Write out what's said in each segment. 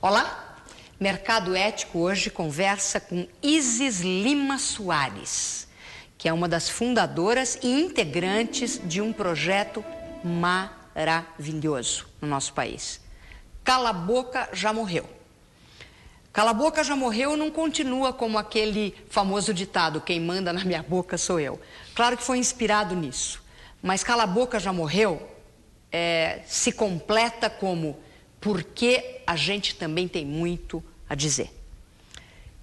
Olá, Mercado Ético hoje conversa com Isis Lima Soares, que é uma das fundadoras e integrantes de um projeto maravilhoso no nosso país. Cala a Boca Já Morreu. Cala a Boca Já Morreu não continua como aquele famoso ditado, quem manda na minha boca sou eu. Claro que foi inspirado nisso, mas Cala a Boca Já Morreu se completa como porque a gente também tem muito a dizer.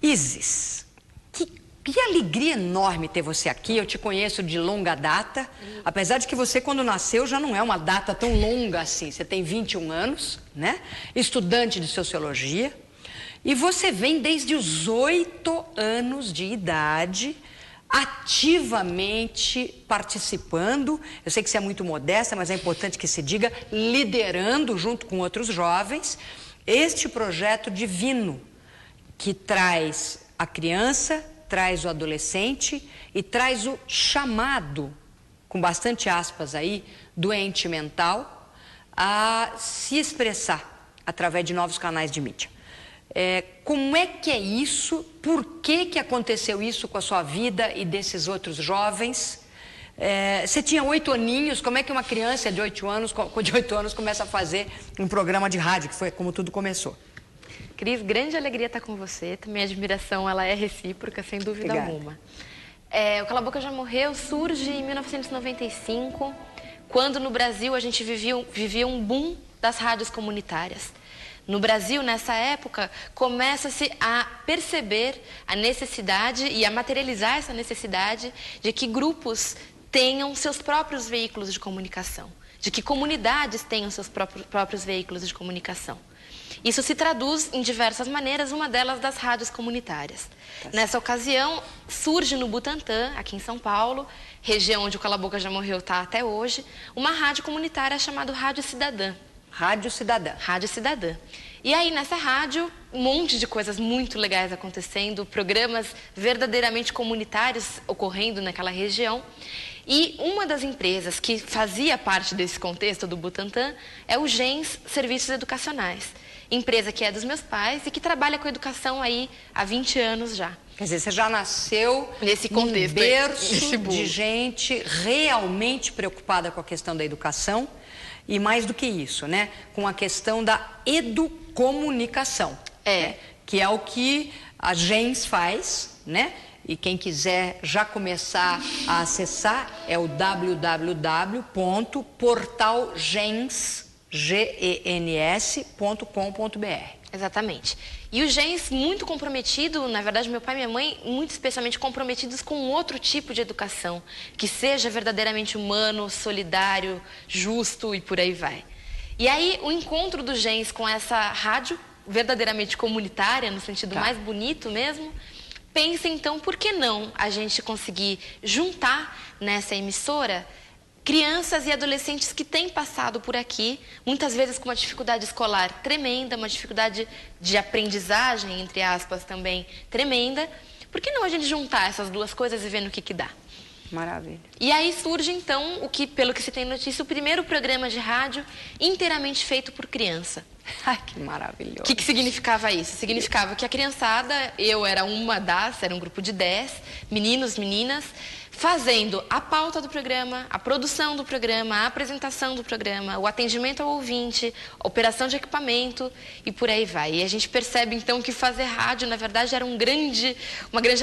Isis, que alegria enorme ter você aqui. Eu te conheço de longa data, apesar de que você, quando nasceu, já não é uma data tão longa assim. Você tem 21 anos, né? Estudante de Sociologia. E você vem desde os 8 anos de idade, ativamente participando. Eu sei que você é muito modesta, mas é importante que se diga, liderando junto com outros jovens, este projeto divino que traz a criança, traz o adolescente e traz o chamado, com bastante aspas aí, doente mental, a se expressar através de novos canais de mídia. Como é que é isso? Por que aconteceu isso com a sua vida e desses outros jovens? Você tinha 8 aninhos, como é que uma criança de 8 anos começa a fazer um programa de rádio, que foi como tudo começou? Cris, grande alegria estar com você. Também a admiração ela é recíproca, sem dúvida alguma. O Cala a Boca Já Morreu surge em 1995, quando no Brasil a gente vivia um boom das rádios comunitárias. No Brasil, nessa época, começa-se a perceber a necessidade e a materializar essa necessidade de que grupos tenham seus próprios veículos de comunicação, de que comunidades tenham seus próprios veículos de comunicação. Isso se traduz em diversas maneiras, uma delas das rádios comunitárias. Nessa ocasião, surge no Butantã, aqui em São Paulo, região onde o Cala a Boca Já Morreu está até hoje, uma rádio comunitária chamada Rádio Cidadã. Rádio Cidadã. Rádio Cidadã. E aí, nessa rádio, um monte de coisas muito legais acontecendo, programas verdadeiramente comunitários ocorrendo naquela região. E uma das empresas que fazia parte desse contexto do Butantã é o GENS Serviços Educacionais. Empresa que é dos meus pais e que trabalha com educação aí há 20 anos já. Quer dizer, você já nasceu nesse contexto, num berço de gente realmente preocupada com a questão da educação e mais do que isso, né? Com a questão da educomunicação, né? Que é o que a GENS faz, né? E quem quiser já começar a acessar é o www.portalgens.com.br. Exatamente. E o GENS muito comprometido, na verdade meu pai e minha mãe muito especialmente comprometidos com outro tipo de educação, que seja verdadeiramente humano, solidário, justo e por aí vai. E aí o encontro do GENS com essa rádio verdadeiramente comunitária, no sentido mais bonito mesmo, pensa então por que não a gente conseguir juntar nessa emissora crianças e adolescentes que têm passado por aqui, muitas vezes com uma dificuldade escolar tremenda, uma dificuldade de aprendizagem, entre aspas, também tremenda. Por que não a gente juntar essas duas coisas e ver no que dá? Maravilha. E aí surge, então, pelo que se tem notícia, o primeiro programa de rádio inteiramente feito por criança. Ai, que maravilhoso. O que significava isso? Significava que a criançada, eu era era um grupo de 10, meninos, meninas, fazendo a pauta do programa, a produção do programa, a apresentação do programa, o atendimento ao ouvinte, a operação de equipamento e por aí vai. E a gente percebe então que fazer rádio, na verdade, era uma grande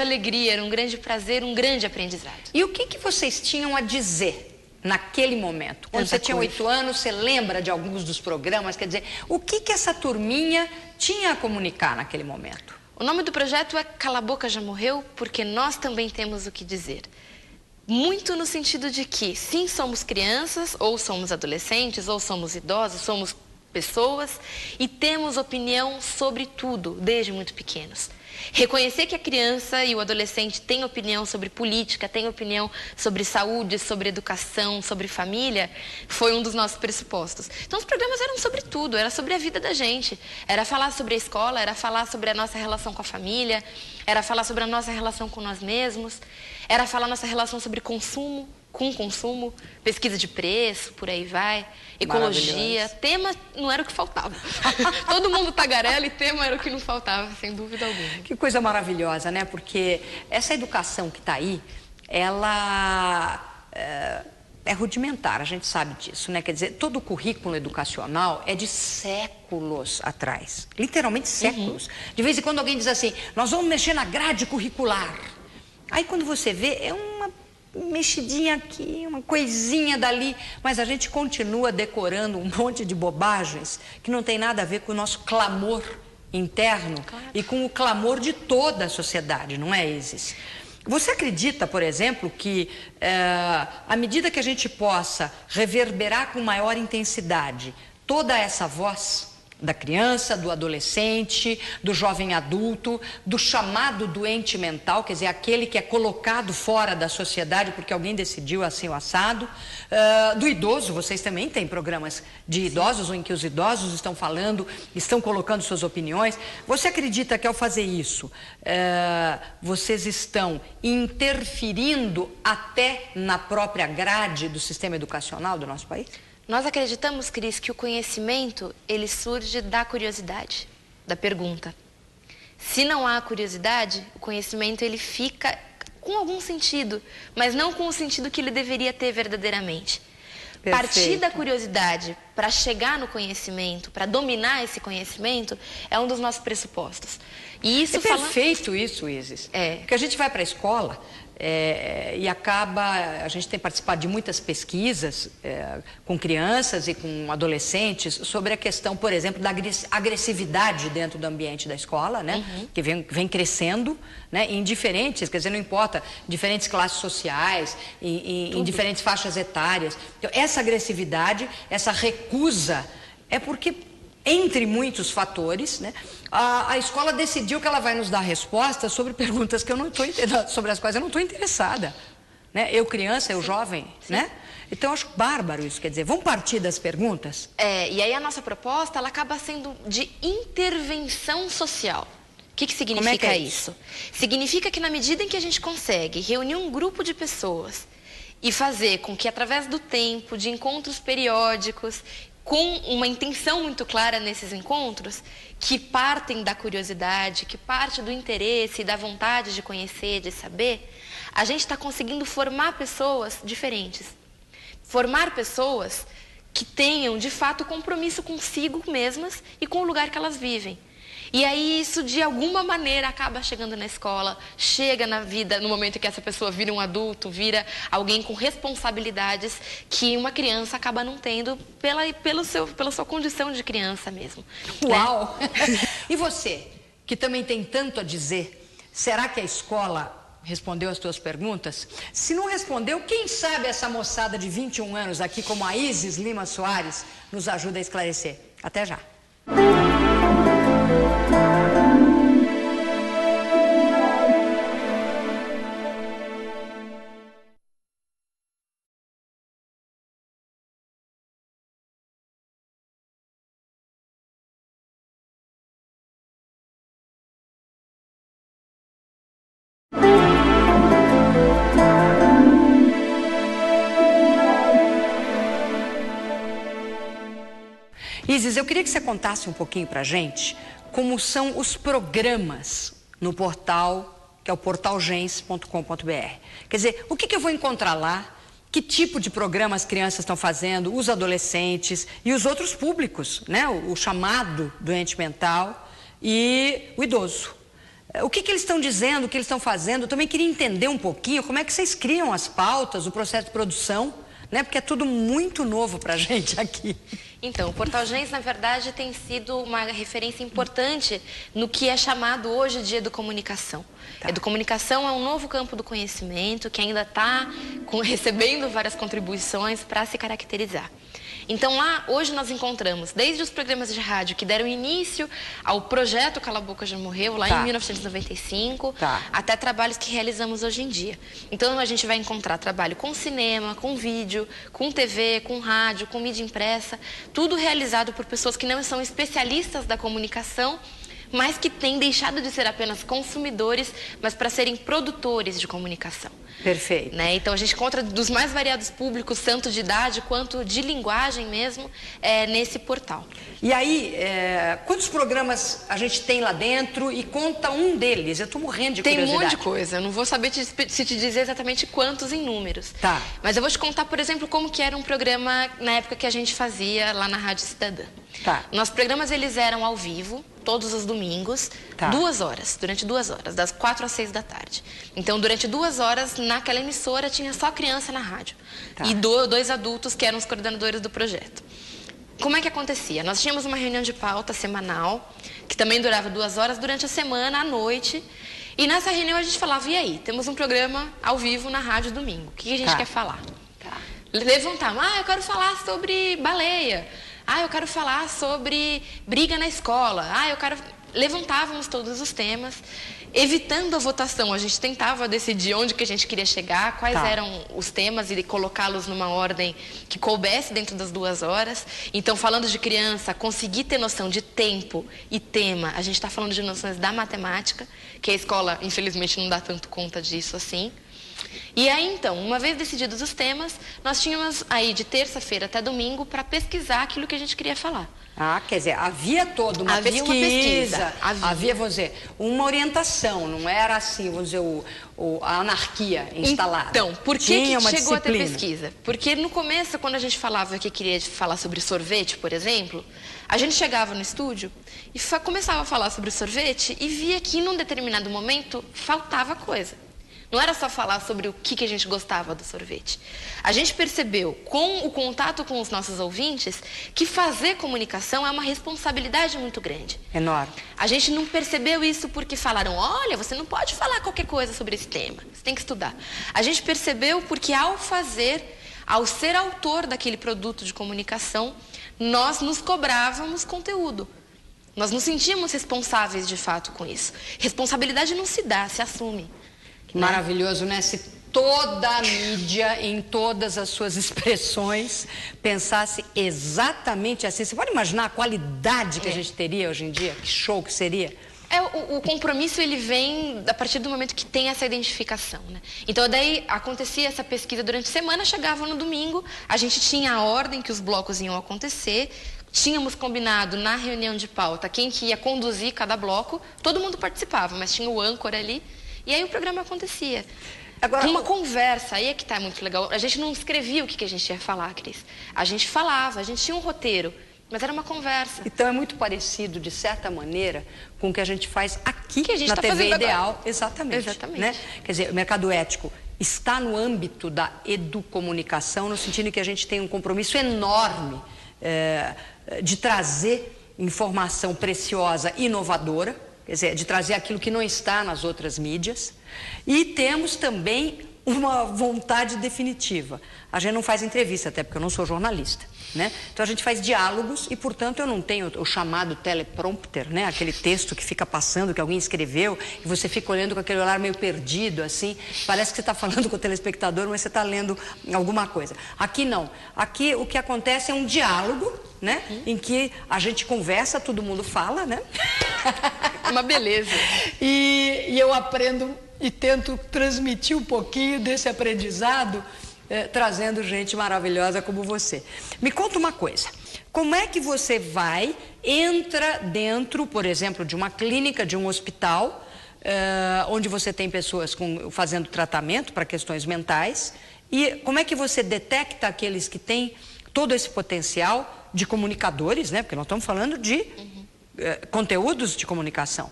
alegria, era um grande prazer, um grande aprendizado. E o que vocês tinham a dizer naquele momento? Quando você tinha 8 anos, você lembra de alguns dos programas? Quer dizer, o que essa turminha tinha a comunicar naquele momento? O nome do projeto é Cala a Boca Já Morreu, porque nós também temos o que dizer. Muito no sentido de que, sim, somos crianças, ou somos adolescentes, ou somos idosos, somos pessoas e temos opinião sobre tudo, desde muito pequenos. Reconhecer que a criança e o adolescente têm opinião sobre política, têm opinião sobre saúde, sobre educação, sobre família, foi um dos nossos pressupostos. Então os programas eram sobre tudo, era sobre a vida da gente. Era falar sobre a escola, era falar sobre a nossa relação com a família, era falar sobre a nossa relação com nós mesmos, era falar nossa relação sobre consumo, com consumo, pesquisa de preço, por aí vai, ecologia, tema não era o que faltava. Todo mundo tagarela e tema era o que não faltava, sem dúvida alguma. Que coisa maravilhosa, né? Porque essa educação que está aí, ela é rudimentar, a gente sabe disso, né? Quer dizer, todo o currículo educacional é de séculos atrás, literalmente séculos. De vez em quando alguém diz assim, nós vamos mexer na grade curricular. Aí quando você vê, é uma mexidinha aqui, uma coisinha dali, mas a gente continua decorando um monte de bobagens que não tem nada a ver com o nosso clamor interno e com o clamor de toda a sociedade, não é, Isis? Você acredita, por exemplo, que à medida que a gente possa reverberar com maior intensidade toda essa voz da criança, do adolescente, do jovem adulto, do chamado doente mental, quer dizer, aquele que é colocado fora da sociedade porque alguém decidiu assim o assado, do idoso, vocês também têm programas de idosos em que os idosos estão falando, estão colocando suas opiniões. Você acredita que ao fazer isso, vocês estão interferindo até na própria grade do sistema educacional do nosso país? Nós acreditamos, Cris, que o conhecimento, ele surge da curiosidade, da pergunta. Se não há curiosidade, o conhecimento ele fica com algum sentido, mas não com o sentido que ele deveria ter verdadeiramente. Perfeito. Partir da curiosidade para chegar no conhecimento, para dominar esse conhecimento, é um dos nossos pressupostos. E isso perfeito isso, Isis. Porque a gente vai para a escola e a gente tem participado de muitas pesquisas com crianças e com adolescentes sobre a questão, por exemplo, da agressividade dentro do ambiente da escola, né? Que vem crescendo, né? Em diferentes, quer dizer, não importa, diferentes classes sociais, em diferentes faixas etárias. Então, essa agressividade, essa recusa, é porque, entre muitos fatores, né, a escola decidiu que ela vai nos dar respostas sobre perguntas que eu não estou sobre as quais eu não estou interessada, né? Eu criança, eu jovem, né? Então eu acho bárbaro isso, quer dizer, vamos partir das perguntas? E aí a nossa proposta, ela acaba sendo de intervenção social. O que significa isso? Significa que na medida em que a gente consegue reunir um grupo de pessoas e fazer com que através do tempo, de encontros periódicos, com uma intenção muito clara nesses encontros, que partem da curiosidade, que parte do interesse e da vontade de conhecer, de saber, a gente está conseguindo formar pessoas diferentes. Formar pessoas que tenham, de fato, compromisso consigo mesmas e com o lugar que elas vivem. E aí isso, de alguma maneira, acaba chegando na escola, chega na vida, no momento em que essa pessoa vira um adulto, vira alguém com responsabilidades que uma criança acaba não tendo pela sua condição de criança mesmo. Uau! Né? E você, que também tem tanto a dizer, será que a escola respondeu as tuas perguntas? Se não respondeu, quem sabe essa moçada de 21 anos aqui, como a Isis Lima Soares, nos ajuda a esclarecer. Até já! Isis, eu queria que você contasse um pouquinho pra gente como são os programas no portal, que é o portalgens.com.br. Quer dizer, o que eu vou encontrar lá, que tipo de programa as crianças estão fazendo, os adolescentes e os outros públicos, né? O chamado doente mental e o idoso. O que eles estão dizendo, o que eles estão fazendo? Eu também queria entender um pouquinho como é que vocês criam as pautas, o processo de produção, né? Porque é tudo muito novo pra gente aqui. Então, o Portal Gens, na verdade, tem sido uma referência importante no que é chamado hoje de educomunicação. Tá. Educomunicação é um novo campo do conhecimento que ainda está recebendo várias contribuições para se caracterizar. Então lá, hoje nós encontramos, desde os programas de rádio que deram início ao projeto Cala a Boca Já Morreu, lá em 1995, até trabalhos que realizamos hoje em dia. Então a gente vai encontrar trabalho com cinema, com vídeo, com TV, com rádio, com mídia impressa, tudo realizado por pessoas que não são especialistas da comunicação, mas que têm deixado de ser apenas consumidores, mas para serem produtores de comunicação. Perfeito. Né? Então a gente encontra dos mais variados públicos, tanto de idade quanto de linguagem mesmo, nesse portal. E aí, quantos programas a gente tem lá dentro e conta um deles? Eu estou morrendo de curiosidade. Tem um monte de coisa, eu não vou saber se te dizer exatamente quantos em números. Tá. Mas eu vou te contar, por exemplo, como que era um programa na época que a gente fazia lá na Rádio Cidadã. Tá. Nossos programas, eles eram ao vivo, todos os domingos, Tá. 2 horas, durante 2 horas, das 4 às 6 da tarde. Então, durante 2 horas, naquela emissora, tinha só criança na rádio. Tá. E 2 adultos que eram os coordenadores do projeto. Como é que acontecia? Nós tínhamos uma reunião de pauta semanal, que também durava 2 horas, durante a semana, à noite. E nessa reunião a gente falava, e aí, temos um programa ao vivo na rádio domingo, o que a gente Tá. quer falar? Tá. Levantava, eu quero falar sobre baleia. Eu quero falar sobre briga na escola. Levantávamos todos os temas, evitando a votação. A gente tentava decidir onde que a gente queria chegar, quais Tá. eram os temas e colocá-los numa ordem que coubesse dentro das 2 horas. Então, falando de criança, conseguir ter noção de tempo e tema. A gente está falando de noções da matemática, que a escola, infelizmente, não dá tanto conta disso assim. E aí, então, uma vez decididos os temas, nós tínhamos aí de terça-feira até domingo para pesquisar aquilo que a gente queria falar. Quer dizer, havia toda uma Havia pesquisa, uma pesquisa. havia, vamos dizer, uma orientação, não era assim, vamos dizer, a anarquia instalada. Então, por que Tinha uma chegou a ter disciplina. pesquisa? Porque no começo, quando a gente falava que queria falar sobre sorvete, por exemplo, a gente chegava no estúdio e começava a falar sobre sorvete e via que, num determinado momento, faltava coisa. Não era só falar sobre o que a gente gostava do sorvete. A gente percebeu, com o contato com os nossos ouvintes, que fazer comunicação é uma responsabilidade muito grande. Enorme. A gente não percebeu isso porque falaram, olha, você não pode falar qualquer coisa sobre esse tema, você tem que estudar. A gente percebeu porque ao ser autor daquele produto de comunicação, nós nos cobrávamos conteúdo. Nós nos sentíamos responsáveis de fato com isso. Responsabilidade não se dá, se assume. Maravilhoso, né? Se toda a mídia, em todas as suas expressões, pensasse exatamente assim. Você pode imaginar a qualidade que a gente teria hoje em dia? Que show que seria? O compromisso, ele vem a partir do momento que tem essa identificação, né? Então, daí, acontecia essa pesquisa durante a semana, chegava no domingo, a gente tinha a ordem que os blocos iam acontecer, tínhamos combinado na reunião de pauta quem que ia conduzir cada bloco, todo mundo participava, mas tinha o âncora ali. E aí o programa acontecia. Agora, uma conversa, aí é que está muito legal. A gente não escrevia o que a gente ia falar, Cris. A gente falava, a gente tinha um roteiro, mas era uma conversa. Então é muito parecido, de certa maneira, com o que a gente faz aqui que a gente na tá TV fazendo Ideal. agora. Exatamente. Exatamente. Né? Quer dizer, o mercado ético está no âmbito da educomunicação, no sentido que a gente tem um compromisso enorme de trazer informação preciosa, inovadora, quer dizer, de trazer aquilo que não está nas outras mídias. E temos também uma vontade definitiva. A gente não faz entrevista, até porque eu não sou jornalista, né? Então a gente faz diálogos e, portanto, eu não tenho o chamado teleprompter, né? Aquele texto que fica passando, que alguém escreveu, e você fica olhando com aquele olhar meio perdido, assim. Parece que você está falando com o telespectador, mas você está lendo alguma coisa. Aqui não. Aqui o que acontece é um diálogo, né? Em que a gente conversa, todo mundo fala, né? Uma beleza. E eu aprendo e tento transmitir um pouquinho desse aprendizado, trazendo gente maravilhosa como você. Me conta uma coisa, como é que você entra dentro, por exemplo, de uma clínica, de um hospital, onde você tem pessoas fazendo tratamento para questões mentais, e como é que você detecta aqueles que têm todo esse potencial de comunicadores, né? Porque nós estamos falando de conteúdos de comunicação.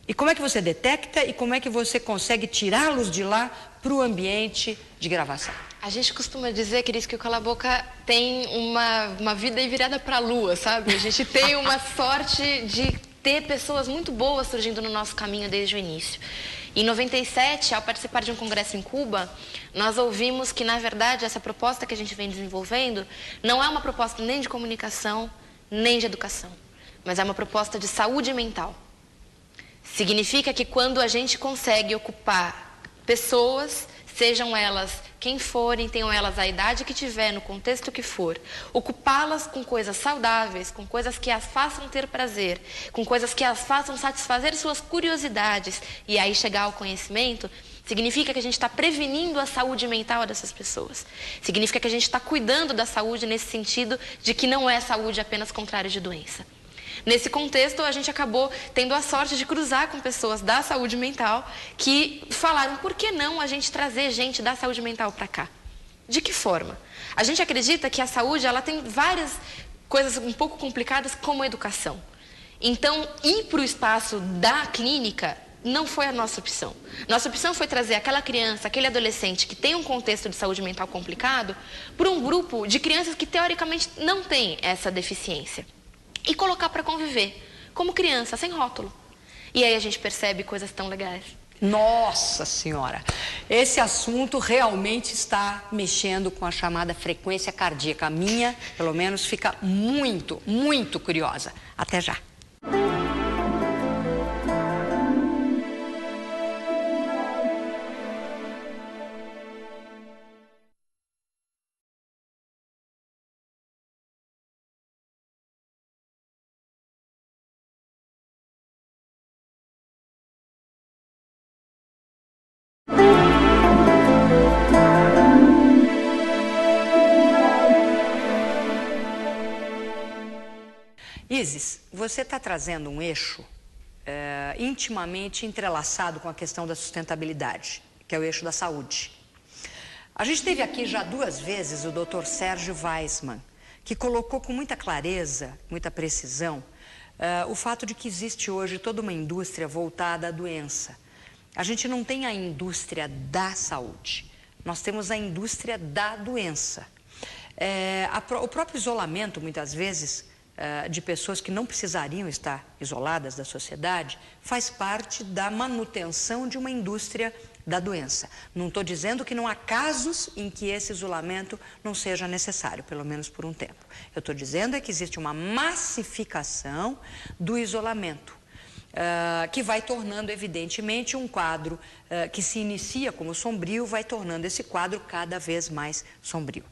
E como é que você detecta e como é que você consegue tirá-los de lá para o ambiente de gravação? A gente costuma dizer, Cris, que o Cala a Boca tem uma vida virada para a lua, sabe? A gente tem uma sorte de ter pessoas muito boas surgindo no nosso caminho desde o início. Em 97, ao participar de um congresso em Cuba, nós ouvimos que, na verdade, essa proposta que a gente vem desenvolvendo não é uma proposta nem de comunicação, nem de educação, mas é uma proposta de saúde mental. Significa que quando a gente consegue ocupar pessoas, sejam elas quem forem, tenham elas a idade que tiver, no contexto que for, ocupá-las com coisas saudáveis, com coisas que as façam ter prazer, com coisas que as façam satisfazer suas curiosidades e aí chegar ao conhecimento, significa que a gente está prevenindo a saúde mental dessas pessoas. Significa que a gente está cuidando da saúde nesse sentido de que não é saúde apenas contrária de doença. Nesse contexto, a gente acabou tendo a sorte de cruzar com pessoas da saúde mental que falaram, por que não a gente trazer gente da saúde mental para cá? De que forma? A gente acredita que a saúde ela tem várias coisas um pouco complicadas como a educação. Então, ir para o espaço da clínica não foi a nossa opção. Nossa opção foi trazer aquela criança, aquele adolescente que tem um contexto de saúde mental complicado para um grupo de crianças que teoricamente não tem essa deficiência. E colocar para conviver, como criança, sem rótulo. E aí a gente percebe coisas tão legais. Nossa Senhora! Esse assunto realmente está mexendo com a chamada frequência cardíaca. A minha, pelo menos, fica muito, muito curiosa. Até já! Isis, você está trazendo um eixo intimamente entrelaçado com a questão da sustentabilidade, que é o eixo da saúde. A gente teve aqui já 2 vezes o Dr. Sérgio Weissman, que colocou com muita clareza, muita precisão, o fato de que existe hoje toda uma indústria voltada à doença. A gente não tem a indústria da saúde, nós temos a indústria da doença. O próprio isolamento, muitas vezes, de pessoas que não precisariam estar isoladas da sociedade, faz parte da manutenção de uma indústria da doença. Não estou dizendo que não há casos em que esse isolamento não seja necessário, pelo menos por um tempo. Eu estou dizendo é que existe uma massificação do isolamento, que vai tornando, evidentemente, um quadro que se inicia como sombrio, vai tornando esse quadro cada vez mais sombrio.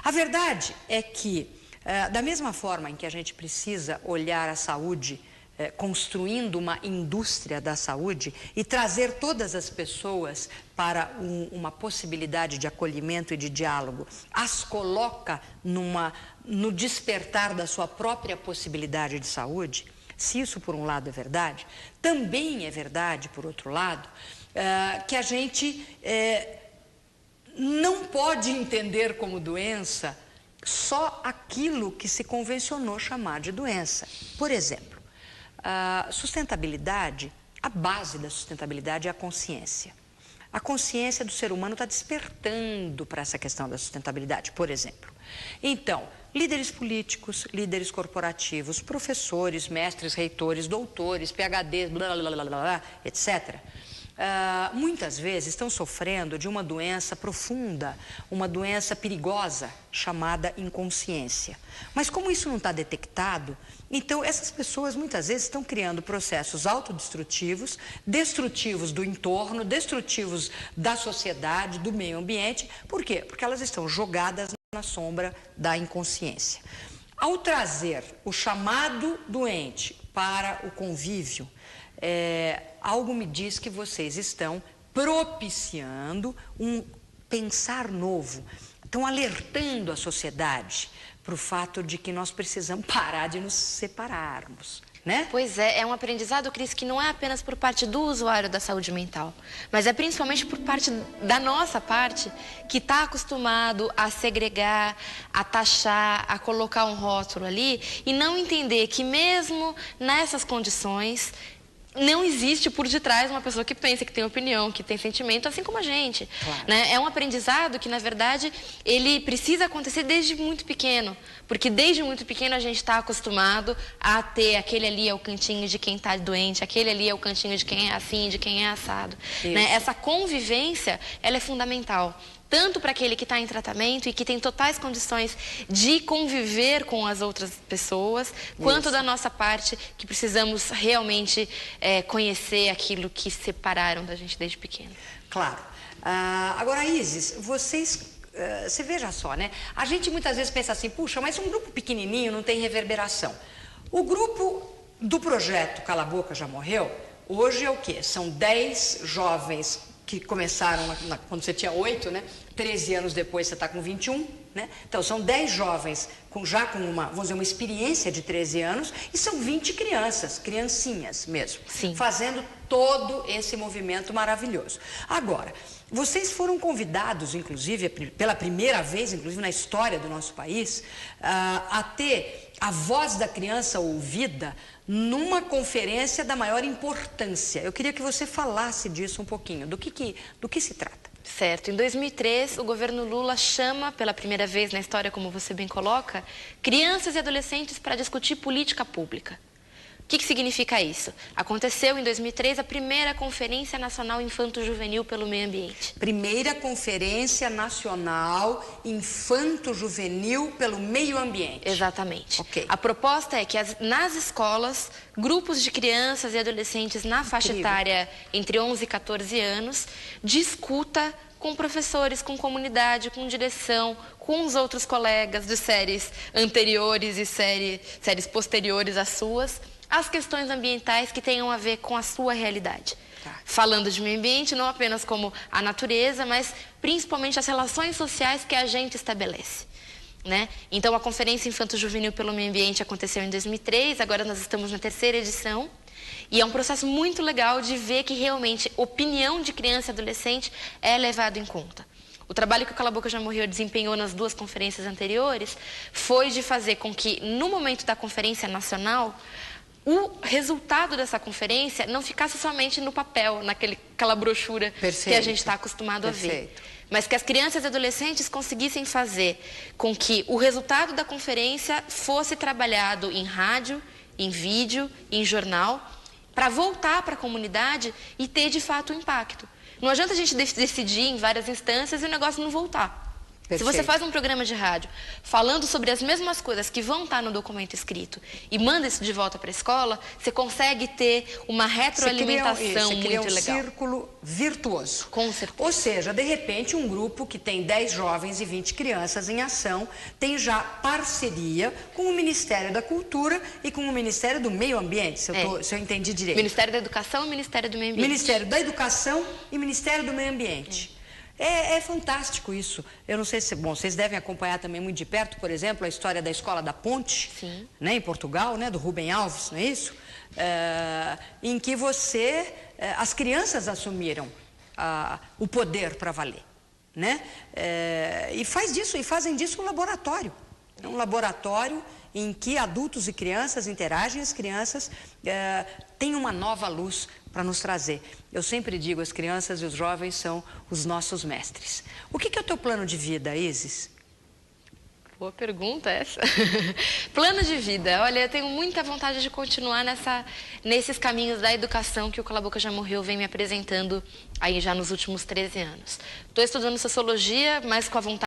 A verdade é que, da mesma forma em que a gente precisa olhar a saúde construindo uma indústria da saúde e trazer todas as pessoas para uma possibilidade de acolhimento e de diálogo, as coloca no despertar da sua própria possibilidade de saúde, se isso por um lado é verdade, também é verdade, por outro lado, que a gente não pode entender como doença só aquilo que se convencionou chamar de doença. Por exemplo, a sustentabilidade, a base da sustentabilidade é a consciência. A consciência do ser humano está despertando para essa questão da sustentabilidade, por exemplo. Então, líderes políticos, líderes corporativos, professores, mestres, reitores, doutores, PhDs, blá, blá, blá, blá, blá, etc., muitas vezes estão sofrendo de uma doença profunda, uma doença perigosa, chamada inconsciência. Mas como isso não está detectado, então essas pessoas muitas vezes estão criando processos autodestrutivos, destrutivos do entorno, destrutivos da sociedade, do meio ambiente. Por quê? Porque elas estão jogadas na sombra da inconsciência. Ao trazer o chamado doente para o convívio, algo me diz que vocês estão propiciando um pensar novo, estão alertando a sociedade para o fato de que nós precisamos parar de nos separarmos, né? Pois é, é um aprendizado, Cris, que não é apenas por parte do usuário da saúde mental, mas é principalmente por parte da nossa parte, que está acostumado a segregar, a taxar, a colocar um rótulo ali e não entender que mesmo nessas condições não existe por detrás uma pessoa que pensa, que tem opinião, que tem sentimento, assim como a gente. Claro. Né? É um aprendizado que, na verdade, ele precisa acontecer desde muito pequeno. Porque desde muito pequeno a gente está acostumado a ter aquele ali é o cantinho de quem está doente, aquele ali é o cantinho de quem é assim, de quem é assado. Né? Essa convivência, ela é fundamental. Tanto para aquele que está em tratamento e que tem totais condições de conviver com as outras pessoas, quanto da nossa parte, que precisamos realmente conhecer aquilo que separaram da gente desde pequeno. Claro. Agora, Isis, você veja só, né? A gente muitas vezes pensa assim, puxa, mas um grupo pequenininho não tem reverberação. O grupo do projeto Cala a Boca Já Morreu, hoje é o quê? São 10 jovens que começaram quando você tinha 8, né? 13 anos depois você está com 21, né? Então são 10 jovens já com vamos dizer, uma experiência de 13 anos e são 20 crianças, criancinhas mesmo, Sim. fazendo todo esse movimento maravilhoso. Agora, vocês foram convidados, inclusive, pela primeira vez, inclusive na história do nosso país, a ter a voz da criança ouvida numa conferência da maior importância. Eu queria que você falasse disso um pouquinho, do que se trata. Certo. Em 2003, o governo Lula chama, pela primeira vez na história, como você bem coloca, crianças e adolescentes para discutir política pública. O que significa isso? Aconteceu em 2003 a primeira Conferência Nacional Infanto-Juvenil pelo Meio Ambiente. Primeira Conferência Nacional Infanto-Juvenil pelo Meio Ambiente. Exatamente. Okay. A proposta é que nas escolas, grupos de crianças e adolescentes na faixa etária entre 11 e 14 anos, discuta com professores, com comunidade, com direção, com os outros colegas de séries anteriores e séries posteriores às suas, as questões ambientais que tenham a ver com a sua realidade. Tá. Falando de meio ambiente, não apenas como a natureza, mas principalmente as relações sociais que a gente estabelece. Né? Então, a Conferência Infanto-Juvenil pelo Meio Ambiente aconteceu em 2003, agora nós estamos na 3ª edição. E é um processo muito legal de ver que realmente opinião de criança e adolescente é levado em conta. O trabalho que o Cala a Boca Já Morreu desempenhou nas 2 conferências anteriores foi de fazer com que, no momento da Conferência Nacional, o resultado dessa conferência não ficasse somente no papel, naquela brochura que a gente está acostumado a ver. Mas que as crianças e adolescentes conseguissem fazer com que o resultado da conferência fosse trabalhado em rádio, em vídeo, em jornal, para voltar para a comunidade e ter de fato um impacto. Não adianta a gente decidir em várias instâncias e o negócio não voltar. Perfeito. Se você faz um programa de rádio falando sobre as mesmas coisas que vão estar no documento escrito e manda isso de volta para a escola, você consegue ter uma retroalimentação muito legal. Você cria um círculo virtuoso. Com certeza. Ou seja, de repente, um grupo que tem 10 jovens e 20 crianças em ação tem já parceria com o Ministério da Cultura e com o Ministério do Meio Ambiente, se eu entendi direito. Ministério da Educação e Ministério do Meio Ambiente. Ministério da Educação e Ministério do Meio Ambiente. É fantástico isso. Eu não sei se... Bom, vocês devem acompanhar também muito de perto, por exemplo, a história da Escola da Ponte, né, em Portugal, né, do Rubem Alves, não é isso? Em que as crianças assumiram o poder para valer, né? E fazem disso um laboratório. É um laboratório em que adultos e crianças interagem, as crianças têm uma nova luz para nos trazer. Eu sempre digo, as crianças e os jovens são os nossos mestres. O que é o teu plano de vida, Isis? Boa pergunta essa. Plano de vida. Olha, eu tenho muita vontade de continuar nesses caminhos da educação que o Cala a Boca Já Morreu vem me apresentando aí já nos últimos 13 anos. Estou estudando sociologia, mas com a vontade